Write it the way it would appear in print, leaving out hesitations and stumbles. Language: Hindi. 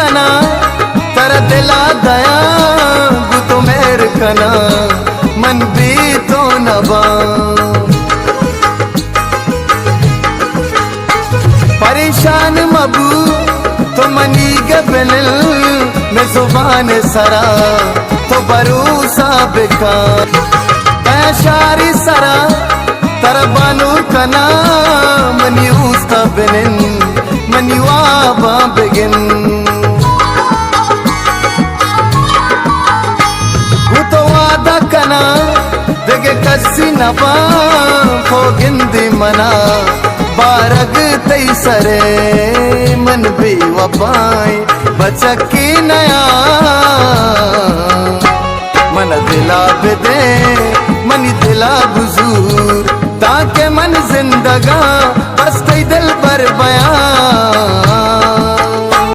कना तर दिला दया गुतो मेर कना मन भी तो नबा परेशान मबू तो मनी गबनिल में जुबान सरा तो भरोसा बेकार शारी सरा तरबानु कना मनी उस्ता बिनिन मनी वाबा बेगिन तो वादा कना देगे कसी नबा को गिंदी मना बारग तई सरे मन भी वपाए बचकी नया मन दिला दे मनी दिला बुजूर ताके मन जिंदगा